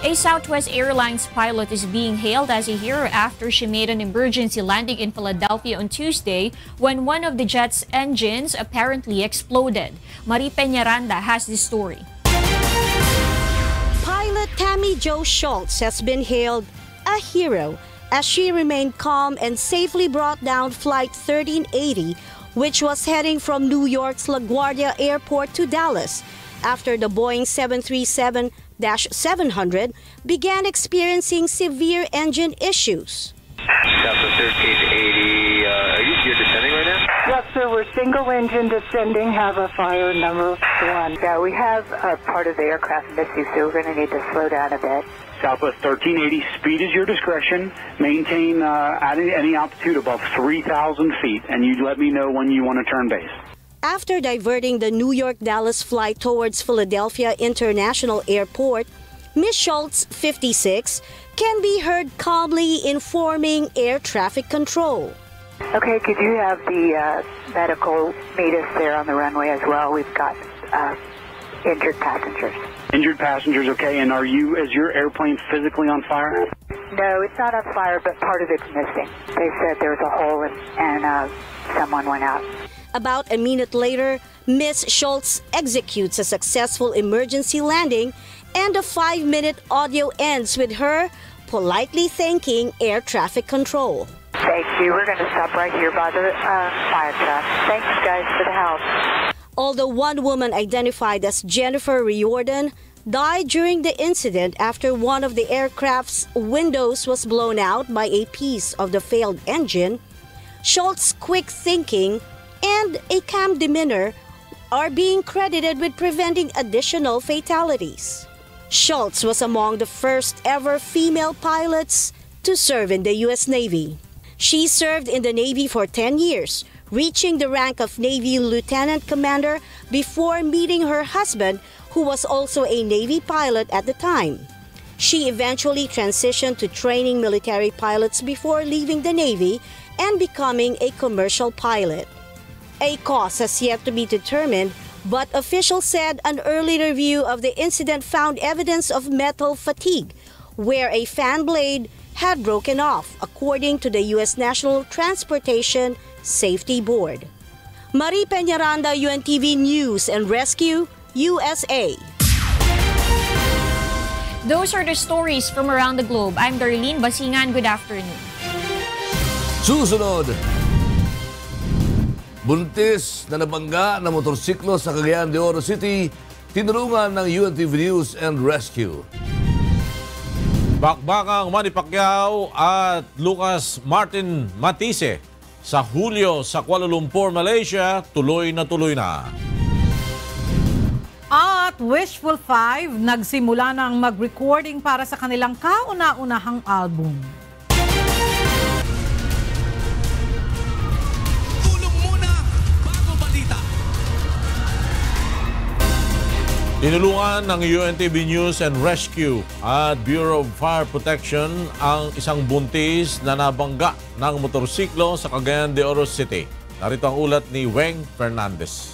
A Southwest Airlines pilot is being hailed as a hero after she made an emergency landing in Philadelphia on Tuesday when one of the jet's engines apparently exploded. Marie Peñaranda has the story. Pilot Tammy Jo Schultz has been hailed a hero as she remained calm and safely brought down Flight 1380, which was heading from New York's LaGuardia Airport to Dallas after the Boeing 737-700 began experiencing severe engine issues. Delta 1380, you're descending right now? Yes, sir. We're single engine descending, have a fire number 1. Yeah, we have a part of the aircraft missing, so we're going to need to slow down a bit. Southwest 1380, speed is your discretion. Maintain at any altitude above 3,000 feet, and you let me know when you want to turn base. After diverting the New York-Dallas flight towards Philadelphia International Airport, Ms. Schultz, 56, can be heard calmly informing air traffic control. Okay, could you have the medical meet us there on the runway as well? We've got injured passengers. Injured passengers, okay, and is your airplane physically on fire? No, it's not on fire, but part of it's missing. They said there was a hole and someone went out. About a minute later, Ms. Schultz executes a successful emergency landing, and the 5-minute audio ends with her politely thanking air traffic control. Thank you. We're going to stop right here by the fire truck. Thanks, guys, for the help. Although one woman identified as Jennifer Riordan died during the incident after one of the aircraft's windows was blown out by a piece of the failed engine, Schultz's quick thinking and a calm demeanor are being credited with preventing additional fatalities. Schultz was among the first ever female pilots to serve in the U.S. Navy. She served in the Navy for 10 years, reaching the rank of Navy Lieutenant Commander before meeting her husband, who was also a Navy pilot at the time. She eventually transitioned to training military pilots before leaving the Navy and becoming a commercial pilot. A cause has yet to be determined, but officials said an early review of the incident found evidence of metal fatigue, where a fan blade had broken off, according to the U.S. National Transportation Safety Board. Marie Peñaranda, UNTV News and Rescue, USA. Those are the stories from around the globe. I'm Darlene Basingan. Good afternoon. Susunod, buntis na nabangga na motorsiklo sa Cagayan de Oro City, tinulungan ng UNTV News and Rescue. Bakbakang Manny Pacquiao at Lucas Martin Matisse sa Hulyo sa Kuala Lumpur, Malaysia, tuloy na. At Wishful 5, nagsimula ng mag-recording para sa kanilang kauna-unahang album. Tinulungan ng UNTV News and Rescue at Bureau of Fire Protection ang isang buntis na nabangga ng motorsiklo sa Cagayan de Oro City. Narito ang ulat ni Weng Fernandez.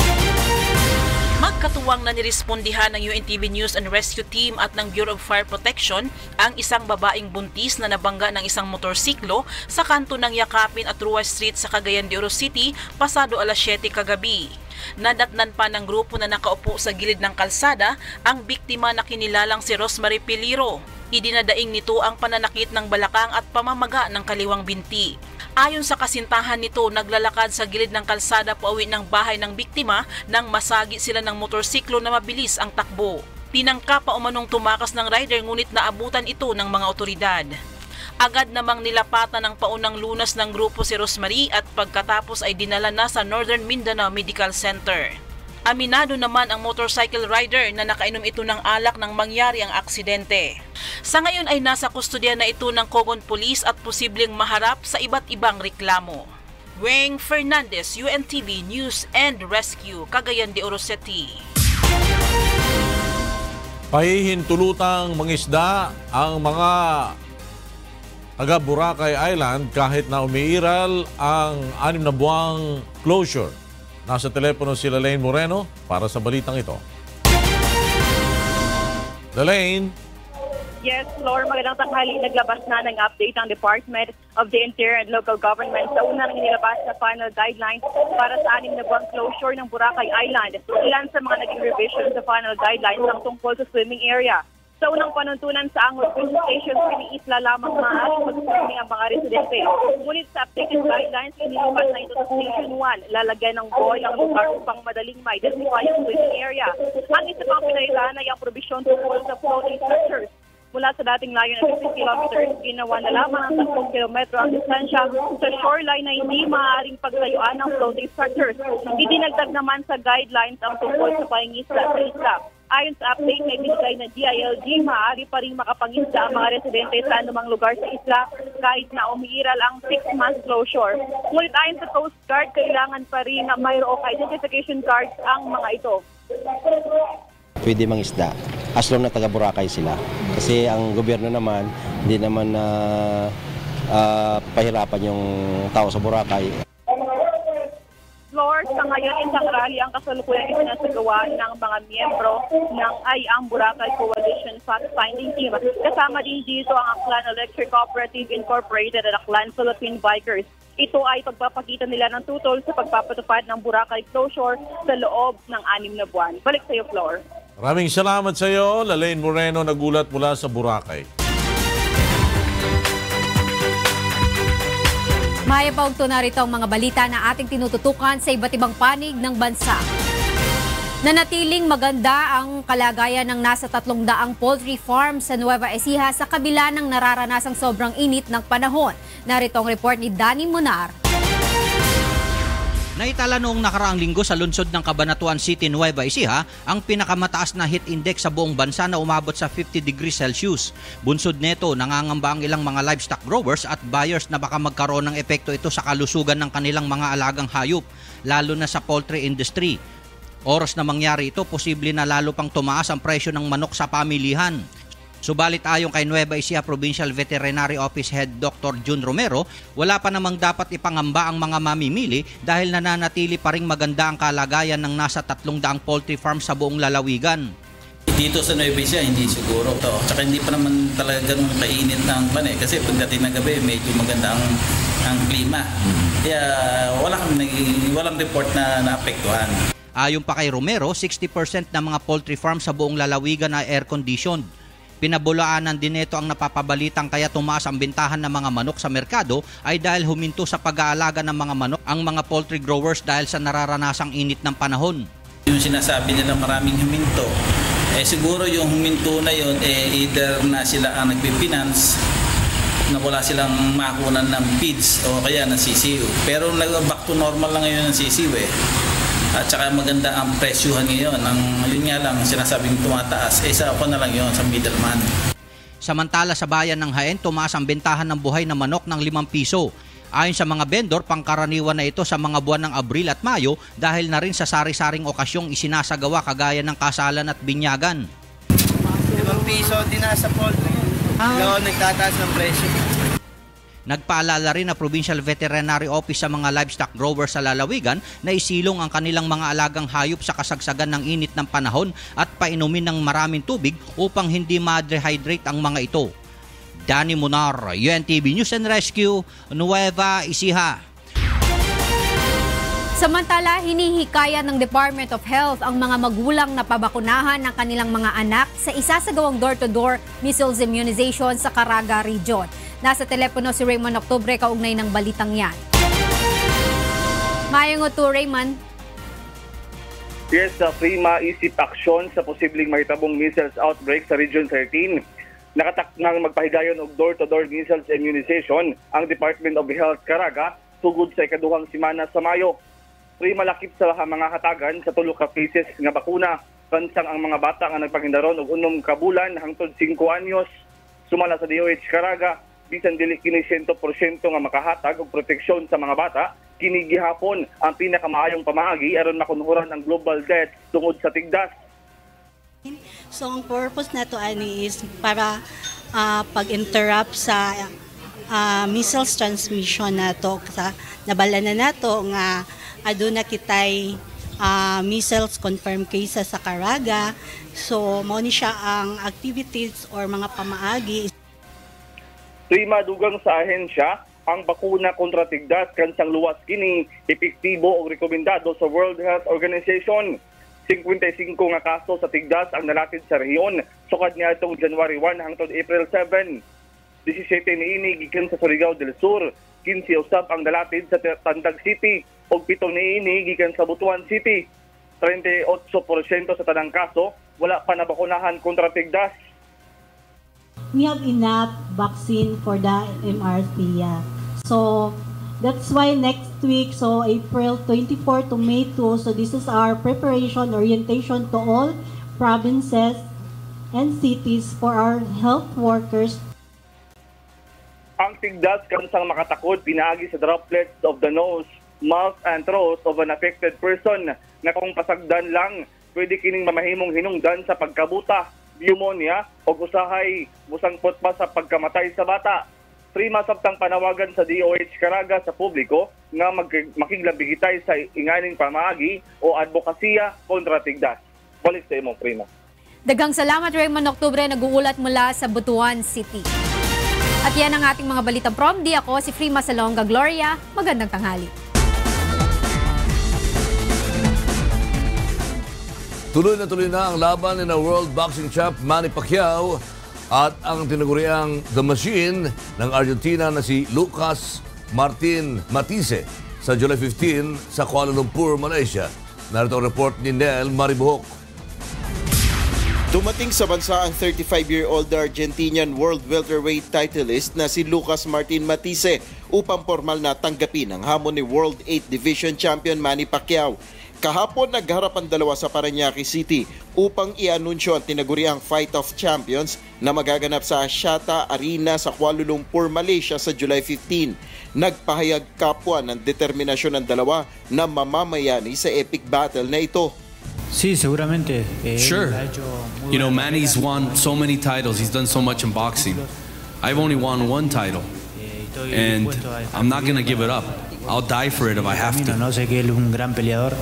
Magkatuwang na nirespondihan ng UNTV News and Rescue Team at ng Bureau of Fire Protection ang isang babaeng buntis na nabangga ng isang motorsiklo sa kanto ng Yakapin at Rua Street sa Cagayan de Oro City pasado alas 7 kagabi. Nadatnan pa ng grupo na nakaupo sa gilid ng kalsada ang biktima na kinilalang si Rosemary Piliro. Idinadaing nito ang pananakit ng balakang at pamamaga ng kaliwang binti. Ayon sa kasintahan nito, naglalakad sa gilid ng kalsada pauwi ng bahay ng biktima nang masagi sila ng motorsiklo na mabilis ang takbo. Tinangka pa umanong tumakas ng rider ngunit naabutan ito ng mga otoridad. Agad namang nilapatan ng paunang lunas ng grupo si Rosemary at pagkatapos ay dinala na sa Northern Mindanao Medical Center. Aminado naman ang motorcycle rider na nakainom ito ng alak nang mangyari ang aksidente. Sa ngayon ay nasa kustodiya na ito ng Cogon Police at posibleng maharap sa iba't ibang reklamo. Weng Fernandez, UNTV News and Rescue, Cagayan de Oro City. Pahihintulutang mangisda ang mga taga Boracay Island kahit na umiiral ang 6 na buwang closure. Nasa telepono si Lalaine Moreno para sa balitang ito. Lalaine. Yes, Lord, magandang tanghali. Naglabas na ng update ang Department of the Interior and Local Government sa unang nilabas na final guidelines para sa 6 na buwang closure ng Boracay Island. Ilan sa mga naging revision sa final guidelines ang tungkol sa swimming area. Sa unang panuntunan sa Angot Fishing Station, piniisla lamang maaaring mag-swimming ang mga residente. Ngunit sa updated guidelines, inilipat na ito sa Station 1. Lalagyan ng buoy ang lugar upang madaling ma-identify ang swimming area. Ang isa pang pinailan ay ang probisyon tungkol sa floating structures. Mula sa dating layo na 50 kilometers, ginawa na lamang ang 10 kilometro ang distansya sa shoreline na hindi maaaring paglayuan ng floating structures. Idinagdag naman sa guidelines ang tungkol sa pangingisda sa isla. Ayon sa update na ibinigay ng DILG, maaari pa rin makapangisda ang mga residente sa anumang lugar sa isla kahit na umiiral ang 6-month closure. Ngunit ayon sa Coast Guard, kailangan pa rin na mayroong identification cards ang mga ito. Pwede mangisda as long na taga Boracay sila. Kasi ang gobyerno naman, hindi naman pahirapan yung tao sa Boracay. Lord, sa ngayon, isang rally ang kasalukuyan isinasagawa ng mga miyembro ng Ayang Boracay Coalition Fact-Finding Team. Kasama din dito ang Aklan Electric Cooperative Incorporated at Aklan Philippine Bikers. Ito ay pagpapakita nila ng tutol sa pagpapatupad ng Boracay closure sa loob ng 6 na buwan. Balik sa iyo, Flor. Maraming salamat sa iyo, Lalaine Moreno, nagulat mula sa Boracay. May paugto na rito ang mga balita na ating tinututukan sa iba't ibang panig ng bansa. Nanatiling maganda ang kalagayan ng nasa 300 poultry farm sa Nueva Ecija sa kabila ng nararanasang sobrang init ng panahon. Narito ang report ni Danny Munar. Naitala noong nakaraang linggo sa lungsod ng Cabanatuan City, Nueva Ecija, ang pinakamataas na heat index sa buong bansa na umabot sa 50 degrees Celsius. Bunsod neto, nangangamba ang ilang mga livestock growers at buyers na baka magkaroon ng epekto ito sa kalusugan ng kanilang mga alagang hayop, lalo na sa poultry industry. Oras na mangyari ito, posible na lalo pang tumaas ang presyo ng manok sa pamilihan. Subalit ayon kay Nueva Ecija Provincial Veterinary Office Head Dr. June Romero, wala pa namang dapat ipangamba ang mga mamimili dahil nananatili pa ring maganda ang kalagayan ng nasa 300 poultry farm sa buong lalawigan. Dito sa Nueva Ecija, hindi siguro to. Tsaka hindi pa naman talaga ganun kainit ng panay kasi pagdating ng gabi medyo maganda ang klima. Kaya walang report na naapektuhan. Ayon pa kay Romero, 60% ng mga poultry farm sa buong lalawigan ay air-conditioned. Pinabulaanan din nito ang napapabalitang kaya tumaas ang bentahan ng mga manok sa merkado ay dahil huminto sa pag-aalaga ng mga manok ang mga poultry growers dahil sa nararanasang init ng panahon. Yung sinasabi nila maraming huminto, siguro yung huminto na yun, either na sila ang nagpipinance, na wala silang makunan ng feeds o kaya nasisiw. Pero back to normal lang ngayon ang sisiw At saka maganda ang presyuhan ngayon. Yun nga lang, sinasabing tumataas. Isa ako na lang yun sa middleman. Samantala sa bayan ng Jaén, tumaas ang bentahan ng buhay na manok ng 5 piso. Ayon sa mga vendor, pangkaraniwan na ito sa mga buwan ng Abril at Mayo dahil na rin sa sari-saring okasyong isinasagawa kagaya ng kasalan at binyagan. 5 piso din na sa poultry. Nagtataas ng presyo. Nagpaalala rin na Provincial Veterinary Office sa mga livestock growers sa lalawigan na isilong ang kanilang mga alagang hayop sa kasagsagan ng init ng panahon at painumin ng maraming tubig upang hindi ma-dehydrate ang mga ito. Danny Munar, UNTV News and Rescue, Nueva Ecija. Samantala, hinihikaya ng Department of Health ang mga magulang na pabakunahan ng kanilang mga anak sa isasagawang door-to-door measles immunization sa Caraga Region. Nasa telepono si Raymond Octubre kaugnay ng balitang yan. Mayong uto, Raymond. Yes, Prima, isip aksyon sa posibleng mahitabong measles outbreak sa Region 13. Nakatak ng magpahigayon og door-to-door measles immunization ang Department of Health Caraga tugod sa ikaduhang simana sa Mayo. Prima, lakip sa mga hatagan sa tulo ka pieces nga bakuna kansang ang mga bata nga nagpahindaron og 6 ka bulan hangtod 5 anyos. Sumala sa DOH Caraga, bisan dili kini 100% nga makahatag og proteksyon sa mga bata, kini gihapon ang pinakamaayong pamaagi aron makunhuran ang global death tungod sa tigdas. So ang purpose nato ani is para pag-interrupt sa measles transmission nato sa nabala na nato nga aduna kitay measles confirmed cases sa Caraga. So mao ni siya ang activities or mga pamaagi. Prima, dugang sa ahensya ang bakuna kontra tigdas kansang luwas kini epektibo o rekomendado sa World Health Organization. 55 nga kaso sa tigdas ang nalatid sa rehiyon sukad niadtong January 1 hangtod April 7. 17 niini gikan sa Surigao del Sur, 15 usab ang nalatid sa Tandag City ug 7 niini gikan sa Butuan City. 38% sa tanang kaso wala pa nabakunahan kontra tigdas. We have enough vaccine for the MRSA. So that's why next week, so April 24 to May 2, so this is our preparation, orientation to all provinces and cities for our health workers. Ang tigdas kansang makatakod pinaagi sa droplets of the nose, mouth and throat of an affected person na kung pasagdan lang, pwede kining mamahimong hinungdan sa pagkabuta, pneumonia o usahay musangpot pa sa pagkamatay sa bata. Prima, sabtang panawagan sa DOH Caraga sa publiko nga makiglabigitay sa inganing pamaagi o advokasya kontra tigdas. Balik sa imong, Prima. Daghang salamat, Raymond Octubre, nag-uulat mula sa Butuan City. At yan ang ating mga balitang from D. Ako si Prima Salonga Gloria. Magandang tanghali. Tuloy na ang laban ni World Boxing Champ Manny Pacquiao at ang tinaguriang The Machine ng Argentina na si Lucas Martin Matisse sa July 15 sa Kuala Lumpur, Malaysia. Narito ang report ni Nel Maribuhok. Dumating sa bansa ang 35-year-old Argentinian world welterweight titleist na si Lucas Martin Matisse upang formal na tanggapin ang hamon ni World 8 Division Champion Manny Pacquiao. Kahapon nagharap ang dalawa sa Parañaque City upang i-anunsyo ang tinaguriang Fight of Champions na magaganap sa Axiata Arena sa Kuala Lumpur, Malaysia sa July 15. Nagpahayag kapwa ng determinasyon ng dalawa na mamamayani sa epic battle na ito. Sí, seguramente. Sure. You know, Manny's won so many titles. He's done so much in boxing. I've only won one title. And I'm not going to give it up. I'll die for it if I have to. No sé que él es un gran peleador.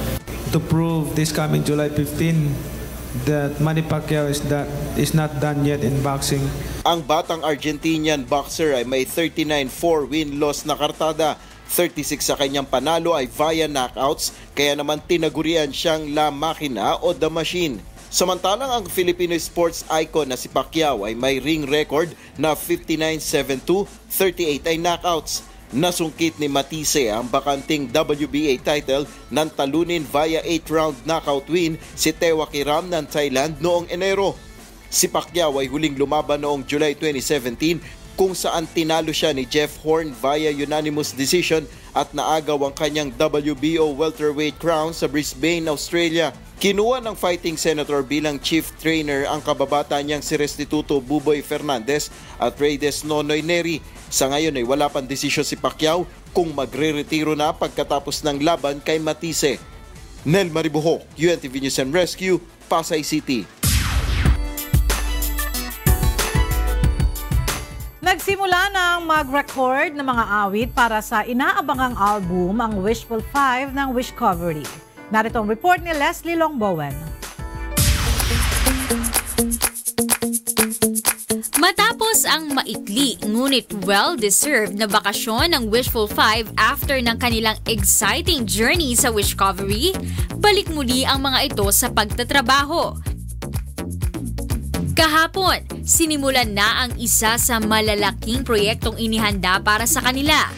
To prove this coming July 15 that Manny Pacquiao is not done yet in boxing. Ang batang Argentinian boxer ay may 39-4 win-loss na kartada. 36 sa kanyang panalo ay via knockouts, kaya naman tinagurian siyang La Machina o The Machine. Samantalang ang Filipino sports icon na si Pacquiao ay may ring record na 59-7-2, 38 ay knockouts. Nasungkit ni Matisse ang bakanting WBA title nang talunin via 8-round knockout win si Tewa Kiram ng Thailand noong Enero. Si Pacquiao ay huling lumaban noong July 2017 kung saan tinalo siya ni Jeff Horn via unanimous decision at naagaw ang kanyang WBO welterweight crown sa Brisbane, Australia. Kinuha ng fighting senator bilang chief trainer ang kababata niyang si Restituto Buboy Fernandez at Reyes Nonoy Neri. Sa ngayon ay wala pang desisyon si Pacquiao kung magre-retiro na pagkatapos ng laban kay Matisse. Nel Maribuhok, UNTV News and Rescue, Pasay City. Nagsimula ng mag-record ng mga awit para sa inaabangang album ang Wishful 5 ng Wishcovery. Narito ang report ni Leslie Longbowen. Matapos ang maikli ngunit well-deserved na bakasyon ng Wishful 5 after ng kanilang exciting journey sa Wishcovery, balik muli ang mga ito sa pagtatrabaho. Kahapon, sinimulan na ang isa sa malalaking proyektong inihanda para sa kanila.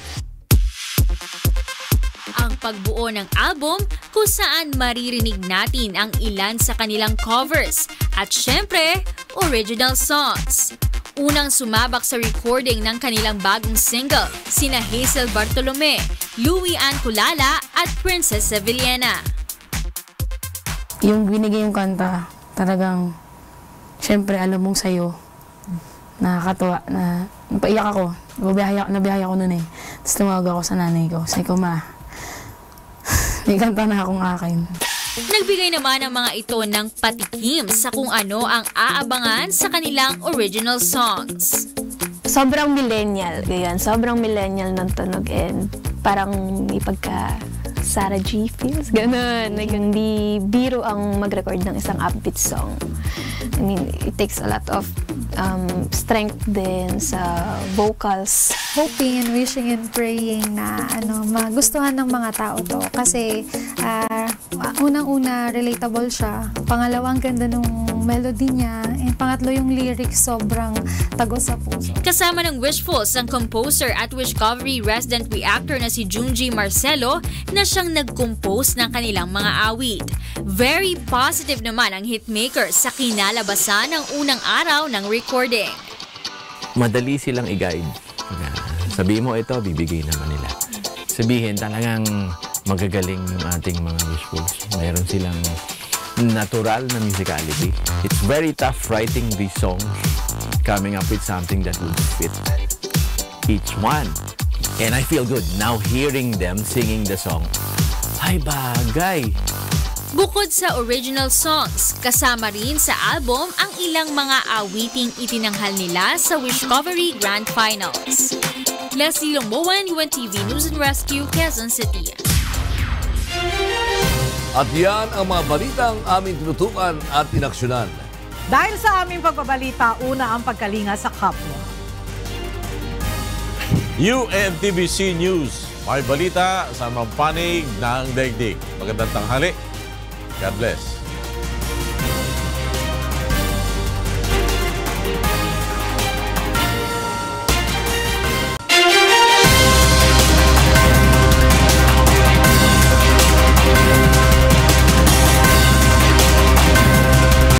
Ang pagbuo ng album kung saan maririnig natin ang ilan sa kanilang covers at syempre, original songs. Unang sumabak sa recording ng kanilang bagong single, sina Hazel Bartolome, Louie Ann Culala at Princess Sevillana. Yung binigay yung kanta, talagang syempre alam mong sayo, nakakatuwa na napaiyak ako, nabiyahe ako nun eh. Tapos tumawag ako sa nanay ko, sabi ko, ma, may kanta na akong akin. Nagbigay naman ang mga ito ng patikim sa kung ano ang aabangan sa kanilang original songs. Sobrang millennial, ganyan. Sobrang millennial ng tunog and parang may pagka Sarah G feels, ganun. Like, hindi biro ang mag-record ng isang upbeat song. I mean, it takes a lot of strength din sa vocals. Hoping and wishing and praying na magustuhan ng mga tao to. Kasi unang-una, relatable siya. Pangalawa, ang ganda ng melody niya. And pangatlo, yung lyrics sobrang tagos sa puso. Kasama ng Wishfuls ang composer at Wishcovery resident reactor na si Junji Marcelo na siyang nag-compose ng kanilang mga awit. Very positive naman ang hitmaker sa kinalabasan ng unang araw ng recording. Madali silang i-guide. Sabihin mo ito, bibigay naman nila. Sabihin talagang magagaling yung ating mga Wishfuls. Mayroon silang natural na musicality. It's very tough writing these songs, coming up with something that would fit each one. And I feel good now hearing them singing the song. Ay, bagay! Bukod sa original songs, kasama rin sa album ang ilang mga awiting itinanghal nila sa Wishcovery Grand Finals. Leslie Longbowen, UNTV News and Rescue, Quezon City. At yan ang mga balitang aming tinutukan at inaksyonan. Dahil sa aming pagbabalita, una ang pagkalinga sa kapwa. UNTVC News. May balita sa mga panig ng daigdig. Magandang tanghali. God bless.